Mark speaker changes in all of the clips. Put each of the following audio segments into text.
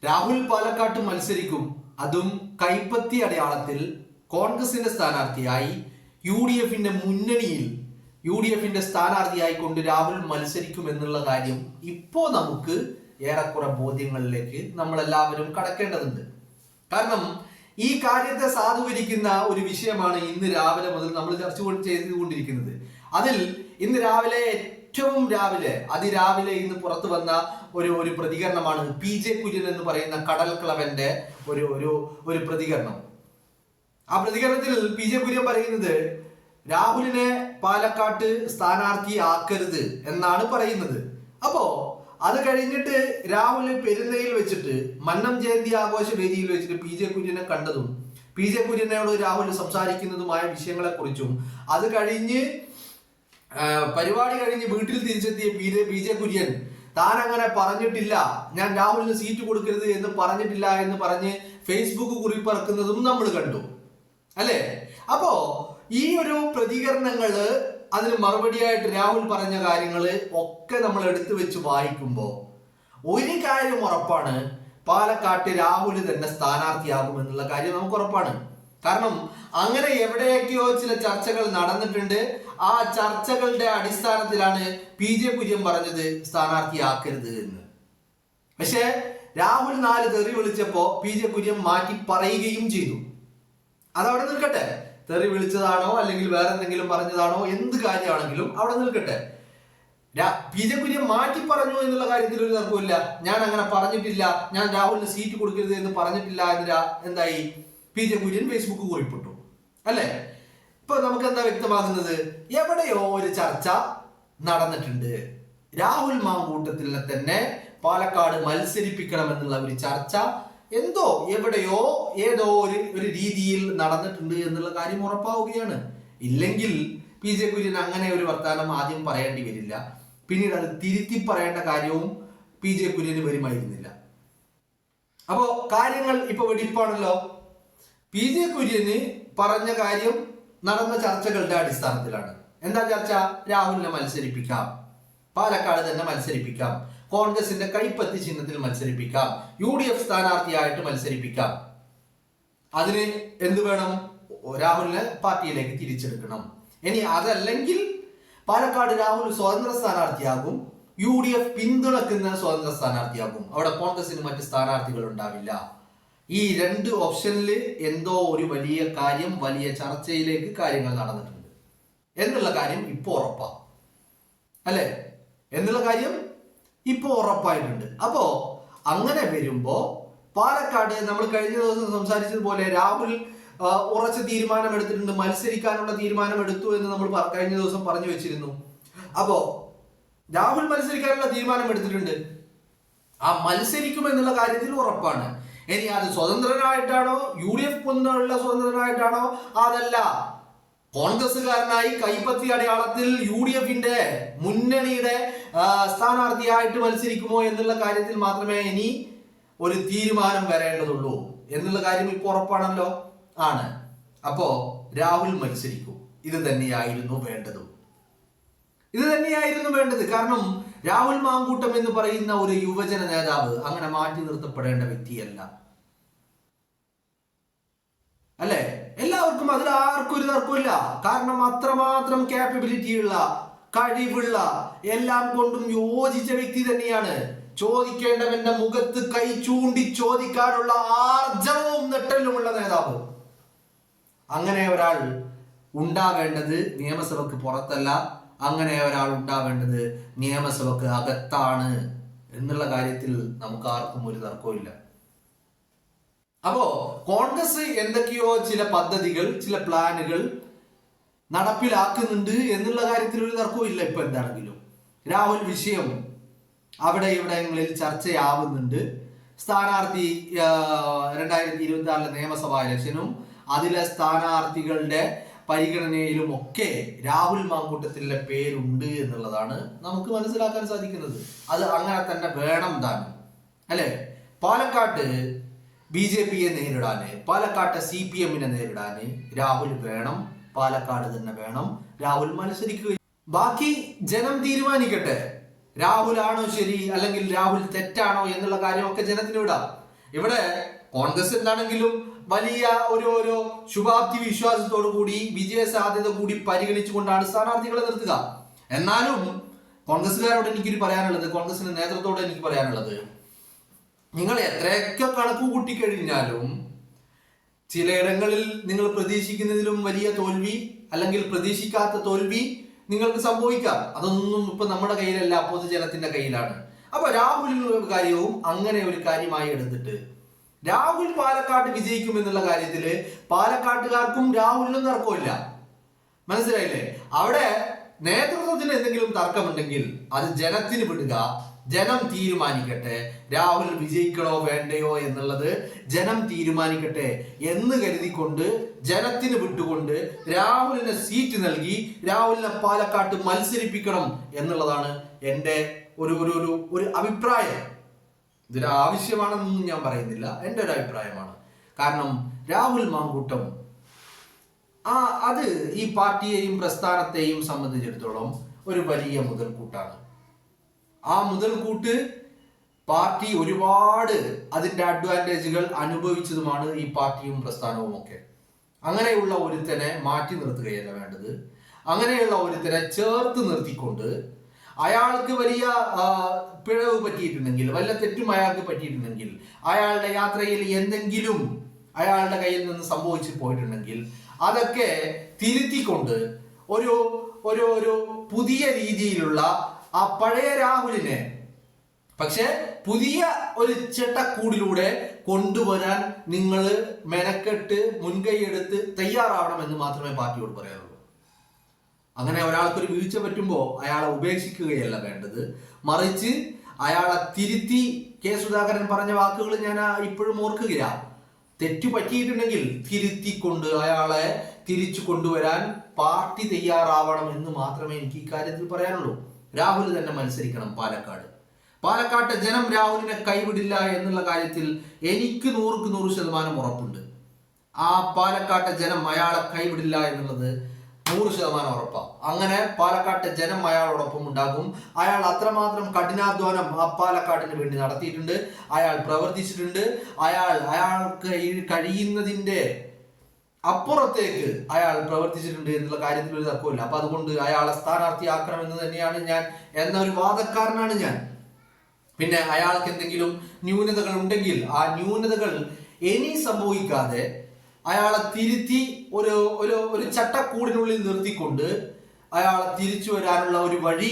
Speaker 1: രാഹുൽ പാലക്കാട്ട് മത്സരിക്കും, അതും കൈപ്പത്തി അടയാളത്തിൽ കോൺഗ്രസിന്റെ സ്ഥാനാർത്ഥിയായി. യു ഡി എഫിന്റെ സ്ഥാനാർത്ഥിയായി കൊണ്ട് രാഹുൽ മത്സരിക്കും എന്നുള്ള കാര്യം ഇപ്പോ നമുക്ക് ഏറെക്കുറെ ബോധ്യങ്ങളിലേക്ക് നമ്മളെല്ലാവരും കടക്കേണ്ടതുണ്ട്. കാരണം ഈ കാര്യത്തെ സാധൂകരിക്കുന്ന ഒരു വിഷയമാണ് ഇന്ന് രാവിലെ മുതൽ നമ്മൾ ചർച്ച ചെയ്തുകൊണ്ടിരിക്കുന്നത്. അതിൽ ഇന്ന് രാവിലെ ഏറ്റവും അതിരാവിലെ ഇന്ന് പുറത്തു വന്ന ഒരു പ്രതികരണമാണ് PJ കുര്യൻ എന്ന് പറയുന്ന കടൽക്കളവന്റെ ഒരു പ്രതികരണം. ആ പ്രതികരണത്തിൽ PJ കുര്യൻ പറയുന്നത് രാഹുലിനെ പാലക്കാട്ട് സ്ഥാനാർത്ഥി ആക്കരുത് എന്നാണ് പറയുന്നത്. അപ്പോ അത് കഴിഞ്ഞിട്ട് രാഹുൽ പെരുന്നയിൽ വെച്ചിട്ട് മന്നം ജയന്തി ആഘോഷ വേദിയിൽ വെച്ചിട്ട് PJ കുര്യനെ കണ്ടതും PJ കുര്യനോട് രാഹുൽ സംസാരിക്കുന്നതുമായ വിഷയങ്ങളെ കുറിച്ചും അത് കഴിഞ്ഞ് പരിപാടി കഴിഞ്ഞ് വീട്ടിൽ തിരിച്ചെത്തിയ PJ കുര്യൻ താൻ അങ്ങനെ പറഞ്ഞിട്ടില്ല, ഞാൻ രാഹുലിന് സീറ്റ് കൊടുക്കരുത് എന്ന് പറഞ്ഞിട്ടില്ല എന്ന് പറഞ്ഞ് ഫേസ്ബുക്ക് കുറിപ്പിറക്കുന്നതും നമ്മൾ കണ്ടു, അല്ലേ? അപ്പോ ഈ ഒരു പ്രതികരണങ്ങള്, അതിന് മറുപടിയായിട്ട് രാഹുൽ പറഞ്ഞ കാര്യങ്ങള് ഒക്കെ നമ്മൾ എടുത്തു വെച്ച് വായിക്കുമ്പോൾ ഒരു കാര്യം ഉറപ്പാണ്, പാലക്കാട്ട് രാഹുൽ തന്നെ സ്ഥാനാർത്ഥിയാകും എന്നുള്ള കാര്യം നമുക്ക് ഉറപ്പാണ്. കാരണം അങ്ങനെ എവിടെയൊക്കെയോ ചില ചർച്ചകൾ നടന്നിട്ടുണ്ട്. ആ ചർച്ചകളുടെ അടിസ്ഥാനത്തിലാണ് PJ കുര്യൻ പറഞ്ഞത് സ്ഥാനാർത്ഥിയാക്കരുത് എന്ന്. പക്ഷെ രാഹുൽ 4 തെറി വിളിച്ചപ്പോ PJ കുര്യൻ മാറ്റി പറയുകയും ചെയ്തു. അതവിടെ നിൽക്കട്ടെ, തെറി വിളിച്ചതാണോ അല്ലെങ്കിൽ വേറെ എന്തെങ്കിലും പറഞ്ഞതാണോ, എന്ത് കാര്യമാണെങ്കിലും അവിടെ നിൽക്കട്ടെ. PJ കുര്യൻ മാറ്റി പറഞ്ഞു എന്നുള്ള കാര്യത്തിൽ ഒരു തർക്കമില്ല. ഞാൻ അങ്ങനെ പറഞ്ഞിട്ടില്ല, ഞാൻ രാഹുലിന് സീറ്റ് കൊടുക്കരുത് എന്ന് പറഞ്ഞിട്ടില്ല എന്ന് എന്തായി PJ കുര്യൻ ഫേസ്ബുക്ക് കുറിപ്പിട്ടു, അല്ലേ? ഇപ്പൊ നമുക്ക് എന്താ വ്യക്തമാകുന്നത്, എവിടെയോ ഒരു ചർച്ച നടന്നിട്ടുണ്ട്. രാഹുൽ മാങ്കൂട്ടത്തിനെ തന്നെ പാലക്കാട് മത്സരിപ്പിക്കണം എന്നുള്ള ഒരു ചർച്ച എവിടെയോ ഏതോ ഒരു രീതിയിൽ നടന്നിട്ടുണ്ട് എന്നുള്ള കാര്യം ഉറപ്പാവുകയാണ്. ഇല്ലെങ്കിൽ PJ കുര്യൻ അങ്ങനെ ഒരു വർത്താനം ആദ്യം പറയേണ്ടി വരില്ല, പിന്നീട് അത് തിരുത്തി പറയേണ്ട കാര്യവും PJ കുര്യന് വരുമായിരുന്നില്ല. അപ്പോ കാര്യങ്ങൾ ഇപ്പൊ വെടിപ്പാണല്ലോ. PJ കുര്യന് പറഞ്ഞ കാര്യം നടന്ന ചർച്ചകളുടെ അടിസ്ഥാനത്തിലാണ്. എന്താ ചർച്ച? രാഹുലിനെ മത്സരിപ്പിക്കാം, പാലക്കാട് തന്നെ മത്സരിപ്പിക്കാം, കോൺഗ്രസിന്റെ കൈപ്പത്തി ചിഹ്നത്തിൽ മത്സരിപ്പിക്കാം, UDF സ്ഥാനാർത്ഥിയായിട്ട് മത്സരിപ്പിക്കാം. അതിന് എന്ത് വേണം? രാഹുലിനെ പാർട്ടിയിലേക്ക് തിരിച്ചെടുക്കണം. ഇനി അതല്ലെങ്കിൽ പാലക്കാട് രാഹുൽ സ്വതന്ത്ര സ്ഥാനാർത്ഥിയാകും, UDF പിന്തുണക്കുന്ന സ്വതന്ത്ര സ്ഥാനാർത്ഥിയാകും. അവിടെ കോൺഗ്രസിന് മറ്റ് സ്ഥാനാർത്ഥികൾ ഉണ്ടാവില്ല. ഈ 2 ഓപ്ഷനിൽ എന്തോ ഒരു വലിയ ചർച്ചയിലേക്ക് കാര്യങ്ങൾ നടന്നിട്ടുണ്ട് എന്നുള്ള കാര്യം ഇപ്പൊ ഉറപ്പാ, അല്ലെ? എന്നുള്ള കാര്യം ഇപ്പൊ ഉറപ്പായിട്ടുണ്ട്. അപ്പോ അങ്ങനെ വരുമ്പോ പാലക്കാട് നമ്മൾ കഴിഞ്ഞ ദിവസം സംസാരിച്ചതുപോലെ രാഹുൽ ഉറച്ച തീരുമാനം എടുത്തിട്ടുണ്ട്, മത്സരിക്കാനുള്ള തീരുമാനം എടുത്തു എന്ന് നമ്മൾ കഴിഞ്ഞ ദിവസം പറഞ്ഞു വെച്ചിരുന്നു. അപ്പോ രാഹുൽ മത്സരിക്കാനുള്ള തീരുമാനം എടുത്തിട്ടുണ്ട്, ആ മത്സരിക്കുമെന്നുള്ള കാര്യത്തിൽ ഉറപ്പാണ്. ഇനി അത് സ്വതന്ത്രനായിട്ടാണോ UDF കൊണ്ടുള്ള സ്വതന്ത്രനായിട്ടാണോ, അതല്ല കോൺഗ്രസ്സുകാരനായി കൈപ്പത്തി അടയാളത്തിൽ UDFന്റെ മുന്നണിയുടെ സ്ഥാനാർത്ഥിയായിട്ട് മത്സരിക്കുമോ എന്നുള്ള കാര്യത്തിൽ മാത്രമേ ഇനി ഒരു തീരുമാനം വരേണ്ടതുള്ളൂ എന്നുള്ള കാര്യം ഇപ്പോൾ ഉറപ്പാണല്ലോ. ആണ്. അപ്പോ രാഹുൽ മത്സരിക്കും. ഇത് തന്നെയായിരുന്നു വേണ്ടത്. കാരണം രാഹുൽ മാങ്കൂട്ടം എന്ന് പറയുന്ന ഒരു യുവജന നേതാവ് അങ്ങനെ മാറ്റി നിർത്തപ്പെടേണ്ട വ്യക്തിയല്ല, അല്ലെ? എല്ലാവർക്കും അതിൽ ആർക്കും ഒരു തർക്കമില്ല. കാരണം അത്രമാത്രം ക്യാപ്പബിലിറ്റി ഉള്ള, കഴിവുള്ള, എല്ലാം കൊണ്ടും യോജിച്ച വ്യക്തി തന്നെയാണ്. ചോദിക്കേണ്ടവന്റെ മുഖത്ത് കൈ ചൂണ്ടി ചോദിക്കാനുള്ള ആർജവവും നെട്ടലുമുള്ള നേതാവ്. അങ്ങനെ ഒരാൾ ഉണ്ടാവേണ്ടത് നിയമസഭയ്ക്ക് പുറത്തല്ല, അങ്ങനെ ഒരാൾ ഉണ്ടാവേണ്ടത് നിയമസഭയ്ക്ക് അകത്താണ് എന്നുള്ള കാര്യത്തിൽ നമുക്ക് ആർക്കും ഒരു തർക്കമില്ല. അപ്പോ കോൺഗ്രസ് എന്തൊക്കെയോ ചില പദ്ധതികൾ, ചില പ്ലാനുകൾ നടപ്പിലാക്കുന്നുണ്ട് എന്നുള്ള കാര്യത്തിൽ ഒരു തർക്കവും ഇല്ല. ഇപ്പൊ എന്താണെങ്കിലും രാഹുൽ വിഷയം അവിടെ ഇവിടങ്ങളിൽ ചർച്ചയാവുന്നുണ്ട്. സ്ഥാനാർത്ഥി 2026 നിയമസഭാ ഇലക്ഷനും അതിലെ സ്ഥാനാർത്ഥികളുടെ പരിഗണനയിലും ഒക്കെ രാഹുൽ മാങ്കൂട്ടത്തിലെ പേരുണ്ട് എന്നുള്ളതാണ് നമുക്ക് മനസ്സിലാക്കാൻ സാധിക്കുന്നത്. അത് അങ്ങനെ തന്നെ വേണം താനും, അല്ലെ? പാലക്കാട്ട് BJPയെ നേരിടാന്, പാലക്കാട്ടെ CPMനെ നേരിടാന് രാഹുൽ വേണം, പാലക്കാട് തന്നെ വേണം. രാഹുൽ മത്സരിക്കുക, ബാക്കി ജനം തീരുമാനിക്കട്ടെ. രാഹുൽ ആണോ ശരി അല്ലെങ്കിൽ രാഹുൽ തെറ്റാണോ എന്നുള്ള കാര്യമൊക്കെ ജനത്തിന് വിടാം. ഇവിടെ കോൺഗ്രസ് എന്താണെങ്കിലും വലിയ ഒരു ശുഭാപ്തി വിശ്വാസത്തോടു കൂടി വിജയ സാധ്യത കൂടി പരിഗണിച്ചുകൊണ്ടാണ് സ്ഥാനാർത്ഥികളെ നിർത്തുക. എന്നാലും കോൺഗ്രസ്സുകാരോട് എനിക്കൊരു പറയാനുള്ളത്, കോൺഗ്രസിന്റെ നേതൃത്വത്തോട് എനിക്ക് പറയാനുള്ളത്, നിങ്ങൾ എത്രയൊക്കെ കണക്ക് കൂട്ടിക്കഴിഞ്ഞാലും ചിലയിടങ്ങളിൽ നിങ്ങൾ പ്രതീക്ഷിക്കുന്നതിലും വലിയ തോൽവി അല്ലെങ്കിൽ പ്രതീക്ഷിക്കാത്ത തോൽവി നിങ്ങൾക്ക് സംഭവിക്കാം. അതൊന്നും ഇപ്പൊ നമ്മുടെ കയ്യിലല്ല, പൊതുജനത്തിന്റെ കയ്യിലാണ്. അപ്പൊ രാഹുലിന്റെ കാര്യവും അങ്ങനെ ഒരു കാര്യമായി എടുത്തിട്ട് രാഹുൽ പാലക്കാട് വിജയിക്കും എന്നുള്ള കാര്യത്തില് പാലക്കാട്ടുകാർക്കും രാഹുലിനും തർക്കമില്ല. മനസ്സിലായില്ലേ? അവിടെ നേതൃത്വത്തിന് എന്തെങ്കിലും തർക്കമുണ്ടെങ്കിൽ അത് ജനത്തിന് വിടുക, ജനം തീരുമാനിക്കട്ടെ. രാഹുൽ വിജയിക്കണോ വേണ്ടയോ എന്നുള്ളത് ജനം തീരുമാനിക്കട്ടെ എന്ന് കരുതിക്കൊണ്ട് ജനത്തിന് വിട്ടുകൊണ്ട് രാഹുലിന് സീറ്റ് നൽകി രാഹുലിനെ പാലക്കാട്ട് മത്സരിപ്പിക്കണം എന്നുള്ളതാണ് എൻ്റെ ഒരു അഭിപ്രായം. ഇതൊരു ആവശ്യമാണെന്നൊന്നും ഞാൻ പറയുന്നില്ല, എൻ്റെ ഒരു അഭിപ്രായമാണ്. കാരണം രാഹുൽ മാങ്കൂട്ടം അത് ഈ പാർട്ടിയെയും പ്രസ്ഥാനത്തെയും സംബന്ധിച്ചിടത്തോളം ഒരു വലിയ മുതൽക്കൂട്ടാണ്. ആ മുതൽക്കൂട്ട് പാർട്ടി ഒരുപാട് അതിൻ്റെ അഡ്വാൻറ്റേജുകൾ അനുഭവിച്ചതുമാണ് ഈ പാർട്ടിയും പ്രസ്ഥാനവും ഒക്കെ. അങ്ങനെയുള്ള ഒരുത്തനെ മാറ്റി നിർത്തുകയല്ല വേണ്ടത്. അങ്ങനെയുള്ള ഒരുത്തനെ ചേർത്ത് നിർത്തിക്കൊണ്ട് അയാൾക്ക് വലിയ പിഴവ് പറ്റിയിട്ടുണ്ടെങ്കിൽ, വല്ല തെറ്റും അയാൾക്ക് പറ്റിയിട്ടുണ്ടെങ്കിൽ, അയാളുടെ യാത്രയിൽ എന്തെങ്കിലും അയാളുടെ കയ്യിൽ നിന്ന് സംഭവിച്ചു പോയിട്ടുണ്ടെങ്കിൽ അതൊക്കെ തിരുത്തിക്കൊണ്ട് ഒരു പുതിയ രീതിയിലുള്ള ആ പഴയ രാഹുലിനെ പക്ഷെ പുതിയ ഒരു ചട്ടക്കൂടിലൂടെ കൊണ്ടുവരാൻ നിങ്ങൾ മെനക്കെട്ട് മുൻകൈയെടുത്ത് തയ്യാറാവണമെന്ന് മാത്രമേ പാർട്ടിയോട് പറയാനുള്ളൂ. അങ്ങനെ ഒരാൾക്കൊരു വീഴ്ച പറ്റുമ്പോൾ അയാളെ ഉപേക്ഷിക്കുകയല്ല വേണ്ടത്, മറിച്ച് അയാളെ തിരുത്തി. കെ സുധാകരൻ പറഞ്ഞ വാക്കുകൾ ഞാൻ ഇപ്പോഴും ഓർക്കുകയില്ല. തെറ്റു പറ്റിയിട്ടുണ്ടെങ്കിൽ തിരുത്തിക്കൊണ്ട് അയാളെ തിരിച്ചു കൊണ്ടുവരാൻ പാർട്ടി തയ്യാറാവണം എന്ന് മാത്രമേ എനിക്ക് ഇക്കാര്യത്തിൽ പറയാനുള്ളൂ. രാഹുൽ തന്നെ മത്സരിക്കണം പാലക്കാട്. പാലക്കാട്ടെ ജനം രാഹുലിനെ കൈവിടില്ല എന്നുള്ള കാര്യത്തിൽ എനിക്ക് 100% ഉറപ്പുണ്ട്. ആ പാലക്കാട്ടെ ജനം അയാളെ കൈവിടില്ല എന്നുള്ളത് 100% ഉറപ്പാണ്. അങ്ങനെ പാലക്കാട്ടെ ജനം അയാളോടൊപ്പം ഉണ്ടാകും. അയാൾ അത്രമാത്രം കഠിനാധ്വാനം ആ പാലക്കാടിന് വേണ്ടി നടത്തിയിട്ടുണ്ട്, അയാൾ പ്രവർത്തിച്ചിട്ടുണ്ട്, അയാൾക്ക് കഴിയുന്നതിന്റെ അപ്പുറത്തേക്ക് അയാൾ പ്രവർത്തിച്ചിട്ടുണ്ട് എന്നുള്ള കാര്യത്തിൽ ഒരു തർക്കമില്ല. അപ്പൊ അതുകൊണ്ട് അയാളെ സ്ഥാനാർത്ഥിയാക്കണമെന്ന് തന്നെയാണ് ഞാൻ, എന്നൊരു വാദക്കാരനാണ് ഞാൻ. പിന്നെ അയാൾക്ക് എന്തെങ്കിലും ന്യൂനതകൾ ഉണ്ടെങ്കിൽ ആ ന്യൂനതകൾ ഇനി സംഭവിക്കാതെ അയാളെ തിരുത്തി ഒരു ചട്ടക്കൂടിനുള്ളിൽ നിർത്തിക്കൊണ്ട് അയാളെ തിരിച്ചു വരാനുള്ള ഒരു വഴി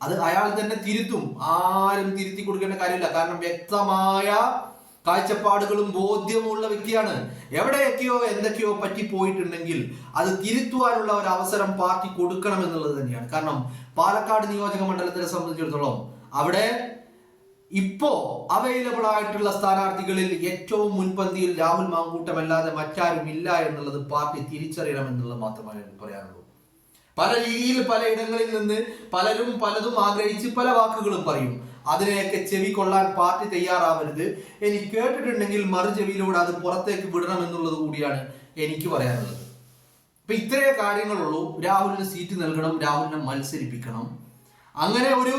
Speaker 1: അത് അയാൾ തന്നെ തിരുത്തും. ആരും തിരുത്തി കൊടുക്കേണ്ട കാര്യമില്ല. കാരണം വ്യക്തമായ കാഴ്ചപ്പാടുകളും ബോധ്യമുള്ള വ്യക്തിയാണ്. എവിടെയൊക്കെയോ എന്തൊക്കെയോ പറ്റിപ്പോയിട്ടുണ്ടെങ്കിൽ അത് തിരുത്തുവാനുള്ള ഒരു അവസരം പാർട്ടി കൊടുക്കണം എന്നുള്ളത് തന്നെയാണ്. കാരണം പാലക്കാട് നിയോജക മണ്ഡലത്തിനെ സംബന്ധിച്ചിടത്തോളം അവിടെ ഇപ്പോ അവൈലബിൾ ആയിട്ടുള്ള സ്ഥാനാർത്ഥികളിൽ ഏറ്റവും മുൻപന്തിയിൽ രാഹുൽ മാങ്കൂട്ടം അല്ലാതെ മറ്റാരും ഇല്ല എന്നുള്ളത് പാർട്ടി തിരിച്ചറിയണം എന്നുള്ളത് മാത്രമേ എനിക്ക് പറയാനുള്ളൂ. പല രീതിയിൽ പലയിടങ്ങളിൽ നിന്ന് പലരും പലതും ആഗ്രഹിച്ച് പല വാക്കുകളും പറയും. അതിനെയൊക്കെ ചെവി കൊള്ളാൻ പാർട്ടി തയ്യാറാവരുത്. എനിക്ക് കേട്ടിട്ടുണ്ടെങ്കിൽ മറു ചെവിയിലൂടെ അത് പുറത്തേക്ക് വിടണം എന്നുള്ളത് കൂടിയാണ് എനിക്ക് പറയാനുള്ളത്. അപ്പൊ ഇത്രയേ കാര്യങ്ങളുള്ളൂ. രാഹുലിന് സീറ്റ് നൽകണം, രാഹുലിനെ മത്സരിപ്പിക്കണം. അങ്ങനെ ഒരു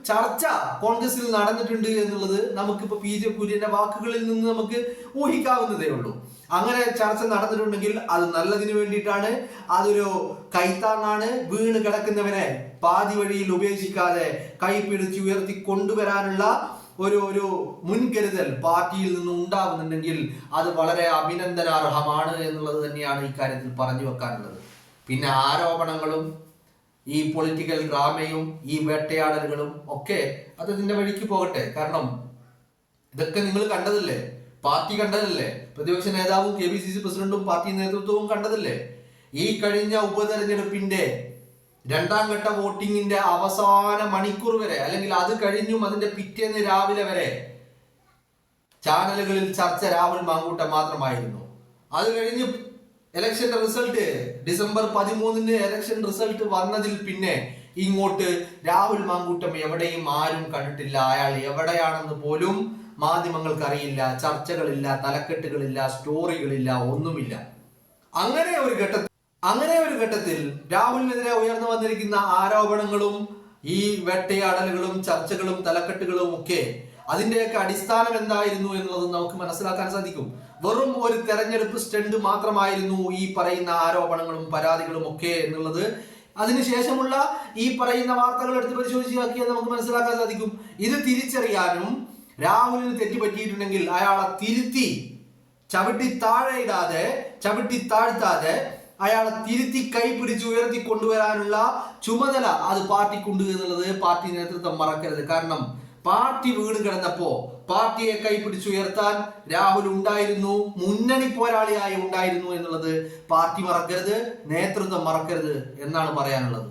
Speaker 1: ചർച്ച കോൺഗ്രസിൽ നടന്നിട്ടുണ്ട് എന്നുള്ളത് നമുക്കിപ്പോ PJ കുര്യന്റെ വാക്കുകളിൽ നിന്ന് നമുക്ക് ഊഹിക്കാവുന്നതേ ഉള്ളൂ. അങ്ങനെ ചർച്ച നടന്നിട്ടുണ്ടെങ്കിൽ അത് നല്ലതിന് വേണ്ടിയിട്ടാണ്, അതൊരു കൈത്താങ്ങാണ്. വീണ് കിടക്കുന്നവനെ പാതി വഴിയിൽ ഉപേക്ഷിക്കാതെ കൈപിടിച്ച് ഉയർത്തി കൊണ്ടുവരാനുള്ള ഒരു മുൻകരുതൽ പാർട്ടിയിൽ നിന്ന് ഉണ്ടാകുന്നുണ്ടെങ്കിൽ അത് വളരെ അഭിനന്ദനാർഹമാണ് എന്നുള്ളത് തന്നെയാണ് ഇക്കാര്യത്തിൽ പറഞ്ഞു വെക്കാനുള്ളത്. പിന്നെ ആരോപണങ്ങളും ഈ പൊളിറ്റിക്കൽ ഡ്രാമയും ഈ വേട്ടയാടലുകളും ഒക്കെ അത് ഇതിന്റെ വഴിക്ക് പോകട്ടെ. കാരണം ഇതൊക്കെ നിങ്ങൾ കണ്ടതല്ലേ, പാർട്ടി കണ്ടതല്ലേ, പ്രതിപക്ഷ നേതാവും KPCC പ്രസിഡന്റും പാർട്ടി നേതൃത്വവും കണ്ടതല്ലേ. ഈ കഴിഞ്ഞ ഉപതെരഞ്ഞെടുപ്പിന്റെ 2ാം ഘട്ട വോട്ടിങ്ങിന്റെ അവസാന മണിക്കൂർ വരെ, അല്ലെങ്കിൽ അത് കഴിഞ്ഞും അതിന്റെ പിറ്റേന്ന് രാവിലെ വരെ ചാനലുകളിൽ ചർച്ച രാഹുൽ മാങ്കൂട്ടം മാത്രമായിരുന്നു. അത് കഴിഞ്ഞ് ഇലക്ഷന്റെ റിസൾട്ട് ഡിസംബർ 13 ഇലക്ഷൻ റിസൾട്ട് വന്നതിൽ പിന്നെ ഇങ്ങോട്ട് രാഹുൽ മാങ്കൂട്ടം എവിടെയും ആരും കണ്ടിട്ടില്ല. അയാൾ എവിടെയാണെന്ന് പോലും മാധ്യമങ്ങൾക്ക് അറിയില്ല. ചർച്ചകളില്ല, തലക്കെട്ടുകളില്ല, സ്റ്റോറികളില്ല, ഒന്നുമില്ല. അങ്ങനെ ഒരു ഘട്ടത്തിൽ രാഹുലിനെതിരെ ഉയർന്നു വന്നിരിക്കുന്ന ആരോപണങ്ങളും ഈ വേട്ടയാടലുകളും ചർച്ചകളും തലക്കെട്ടുകളും ഒക്കെ അതിന്റെയൊക്കെ അടിസ്ഥാനം എന്തായിരുന്നു എന്നുള്ളത് നമുക്ക് മനസ്സിലാക്കാൻ സാധിക്കും. വെറും ഒരു തെരഞ്ഞെടുപ്പ് സ്റ്റണ്ട് മാത്രമായിരുന്നു ഈ പറയുന്ന ആരോപണങ്ങളും പരാതികളും ഒക്കെ എന്നുള്ളത് അതിനുശേഷമുള്ള ഈ പറയുന്ന വാർത്തകൾ എടുത്ത് പരിശോധിച്ച് നോക്കിയാൽ നമുക്ക് മനസ്സിലാക്കാൻ സാധിക്കും. ഇത് തിരിച്ചറിയാനും രാഹുലിന് തെറ്റുപറ്റിയിട്ടുണ്ടെങ്കിൽ അയാളെ തിരുത്തി ചവിട്ടി താഴെയിടാതെ ചവിട്ടി താഴ്ത്താതെ അയാളെ തിരുത്തി കൈപിടിച്ച് ഉയർത്തി കൊണ്ടുവരാനുള്ള ചുമതല അത് പാർട്ടിക്കുണ്ട് എന്നുള്ളത് പാർട്ടി നേതൃത്വം മറക്കരുത്. കാരണം പാർട്ടി വീണ് കിടന്നപ്പോ പാർട്ടിയെ കൈപിടിച്ചുയർത്താൻ രാഹുൽ ഉണ്ടായിരുന്നു, മുന്നണി പോരാളിയായി ഉണ്ടായിരുന്നു എന്നുള്ളത് പാർട്ടി മറക്കരുത്, നേതൃത്വം മറക്കരുത് എന്നാണ് പറയാനുള്ളത്.